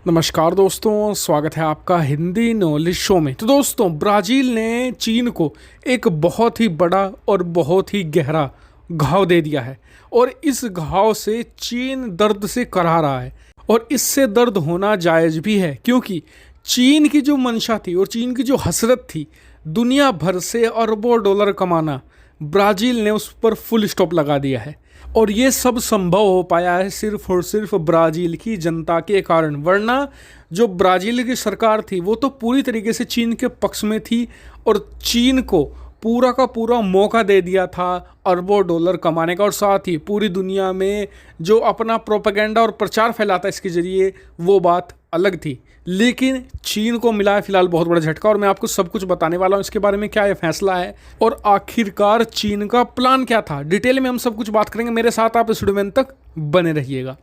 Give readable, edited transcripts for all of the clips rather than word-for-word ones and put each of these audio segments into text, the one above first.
नमस्कार दोस्तों, स्वागत है आपका हिंदी नॉलेज शो में। तो दोस्तों, ब्राज़ील ने चीन को एक बहुत ही बड़ा और बहुत ही गहरा घाव दे दिया है और इस घाव से चीन दर्द से कराह रहा है और इससे दर्द होना जायज़ भी है, क्योंकि चीन की जो मंशा थी और चीन की जो हसरत थी दुनिया भर से अरबों डॉलर कमाना, ब्राज़ील ने उस पर फुल स्टॉप लगा दिया है। और ये सब संभव हो पाया है सिर्फ और सिर्फ ब्राज़ील की जनता के कारण, वरना जो ब्राज़ील की सरकार थी वो तो पूरी तरीके से चीन के पक्ष में थी और चीन को पूरा का पूरा मौका दे दिया था अरबों डॉलर कमाने का। और साथ ही पूरी दुनिया में जो अपना प्रोपेगेंडा और प्रचार फैलाता है इसके ज़रिए, वो बात अलग थी। लेकिन चीन को मिला है फिलहाल बहुत बड़ा झटका और मैं आपको सब कुछ बताने वाला हूँ इसके बारे में, क्या ये फैसला है और आखिरकार चीन का प्लान क्या था। डिटेल में हम सब कुछ बात करेंगे, मेरे साथ आप इस वीडियो में अंत तक बने रहिएगा।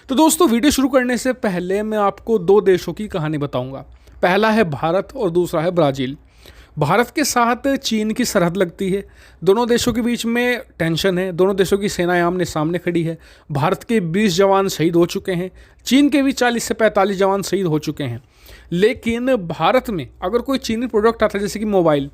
तो दोस्तों, वीडियो शुरू करने से पहले मैं आपको दो देशों की कहानी बताऊंगा। पहला है भारत और दूसरा है ब्राज़ील। भारत के साथ चीन की सरहद लगती है, दोनों देशों के बीच में टेंशन है, दोनों देशों की सेनाएं आमने सामने खड़ी है। भारत के 20 जवान शहीद हो चुके हैं, चीन के भी 40 से 45 जवान शहीद हो चुके हैं। लेकिन भारत में अगर कोई चीनी प्रोडक्ट आता है जैसे कि मोबाइल,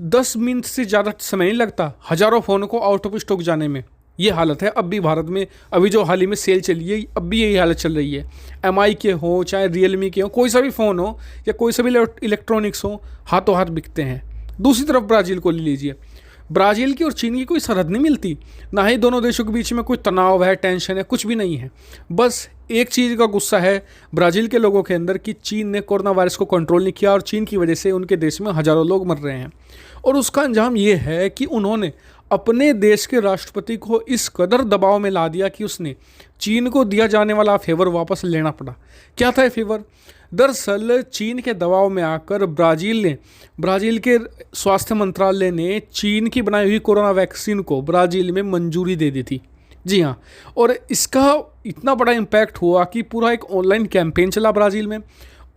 10 मिनट से ज़्यादा समय नहीं लगता हज़ारों फ़ोनों को आउट ऑफ स्टॉक जाने में। ये हालत है अब भी भारत में। अभी जो हाल ही में सेल चली है, अब भी यही हालत चल रही है। MI के हो चाहे रियलमी के हो, कोई सा भी फ़ोन हो या कोई सा भी इलेक्ट्रॉनिक्स हो, हाथों हाथ बिकते हैं। दूसरी तरफ ब्राज़ील को ले लीजिए, ब्राज़ील की और चीन की कोई सरहद नहीं मिलती, ना ही दोनों देशों के बीच में कोई तनाव है, टेंशन है, कुछ भी नहीं है। बस एक चीज़ का गुस्सा है ब्राज़ील के लोगों के अंदर कि चीन ने कोरोना वायरस को कंट्रोल नहीं किया और चीन की वजह से उनके देश में हज़ारों लोग मर रहे हैं। और उसका अंजाम ये है कि उन्होंने अपने देश के राष्ट्रपति को इस कदर दबाव में ला दिया कि उसने चीन को दिया जाने वाला फेवर वापस लेना पड़ा। क्या था ये फेवर? दरअसल चीन के दबाव में आकर ब्राज़ील के स्वास्थ्य मंत्रालय ने चीन की बनाई हुई कोरोना वैक्सीन को ब्राज़ील में मंजूरी दे दी थी। जी हाँ, और इसका इतना बड़ा इम्पैक्ट हुआ कि पूरा एक ऑनलाइन कैंपेन चला ब्राज़ील में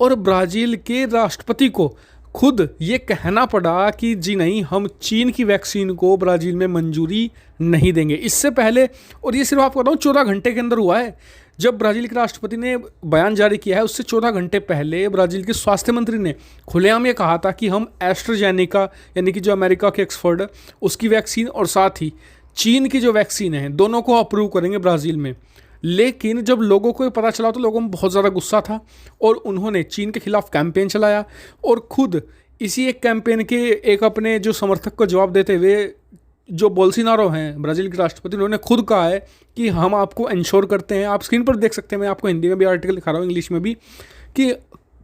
और ब्राज़ील के राष्ट्रपति को खुद ये कहना पड़ा कि जी नहीं, हम चीन की वैक्सीन को ब्राज़ील में मंजूरी नहीं देंगे। इससे पहले, और ये सिर्फ आपको बताऊँ 14 घंटे के अंदर हुआ है, जब ब्राज़ील के राष्ट्रपति ने बयान जारी किया है उससे 14 घंटे पहले ब्राज़ील के स्वास्थ्य मंत्री ने खुलेआम ये कहा था कि हम एस्ट्राजेनेका यानी कि जो अमेरिका के ऑक्सफोर्ड उसकी वैक्सीन और साथ ही चीन की जो वैक्सीन है दोनों को अप्रूव करेंगे ब्राज़ील में। लेकिन जब लोगों को पता चला तो लोगों में बहुत ज़्यादा गुस्सा था और उन्होंने चीन के खिलाफ कैंपेन चलाया और खुद इसी एक कैंपेन के एक अपने जो समर्थक को जवाब देते हुए जो बोल्सोनारो हैं ब्राज़ील के राष्ट्रपति, उन्होंने खुद कहा है कि हम आपको इंश्योर करते हैं, आप स्क्रीन पर देख सकते हैं, मैं आपको हिंदी में भी आर्टिकल दिखा रहा हूँ, इंग्लिश में भी, कि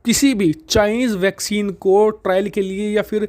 किसी भी चाइनीज़ वैक्सीन को ट्रायल के लिए या फिर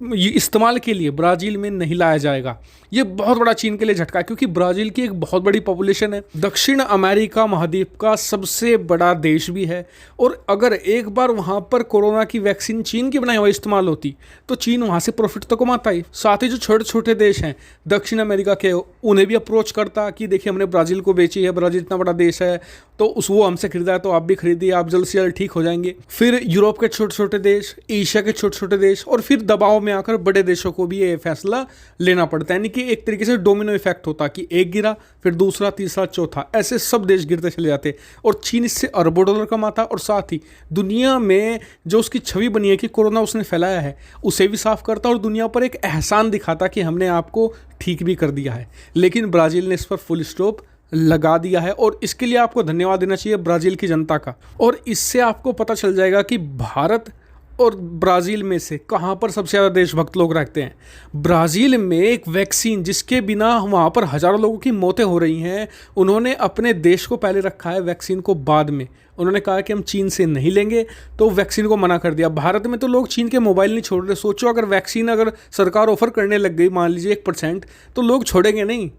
इस्तेमाल के लिए ब्राज़ील में नहीं लाया जाएगा। ये बहुत बड़ा चीन के लिए झटका है, क्योंकि ब्राज़ील की एक बहुत बड़ी पॉपुलेशन है, दक्षिण अमेरिका महाद्वीप का सबसे बड़ा देश भी है। और अगर एक बार वहाँ पर कोरोना की वैक्सीन चीन की बनाई हुई इस्तेमाल होती तो चीन वहाँ से प्रॉफिट तो कमाता ही, साथ ही जो छोटे छोटे देश हैं दक्षिण अमेरिका के, उन्हें भी अप्रोच करता कि देखिए हमने ब्राज़ील को बेची है, ब्राज़ील इतना बड़ा देश है तो वो हमसे खरीदा है तो आप भी खरीदिए, आप जल्द से जल्द ठीक हो जाएंगे। फिर यूरोप के छोटे छोटे देश, एशिया के छोटे छोटे देश, और फिर दबाव में आकर बड़े देशों को भी ये फैसला लेना पड़ता है। यानी कि एक तरीके से डोमिनो इफेक्ट होता कि एक गिरा फिर दूसरा, तीसरा, चौथा, ऐसे सब देश गिरते चले जाते और चीन इससे अरबों डॉलर कमाता और साथ ही दुनिया में जो उसकी छवि बनी है कि कोरोना उसने फैलाया है उसे भी साफ करता और दुनिया पर एक एहसान दिखाता कि हमने आपको ठीक भी कर दिया है। लेकिन ब्राज़ील ने इस पर फुल स्टॉप लगा दिया है और इसके लिए आपको धन्यवाद देना चाहिए ब्राज़ील की जनता का। और इससे आपको पता चल जाएगा कि भारत और ब्राज़ील में से कहाँ पर सबसे ज़्यादा देशभक्त लोग रहते हैं। ब्राज़ील में एक वैक्सीन जिसके बिना वहाँ पर हज़ारों लोगों की मौतें हो रही हैं, उन्होंने अपने देश को पहले रखा है, वैक्सीन को बाद में। उन्होंने कहा कि हम चीन से नहीं लेंगे तो वैक्सीन को मना कर दिया। भारत में तो लोग चीन के मोबाइल नहीं छोड़ रहे। सोचो अगर वैक्सीन अगर सरकार ऑफर करने लग गई मान लीजिए 1%, तो लोग छोड़ेंगे नहीं।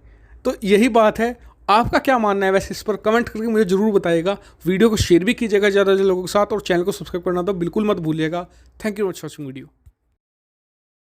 तो यही बात है। आपका क्या मानना है वैसे इस पर कमेंट करके मुझे ज़रूर बताइएगा। वीडियो को शेयर भी कीजिएगा ज़्यादा से लोगों के साथ और चैनल को सब्सक्राइब करना तो बिल्कुल मत भूलिएगा। Thank you for watching video.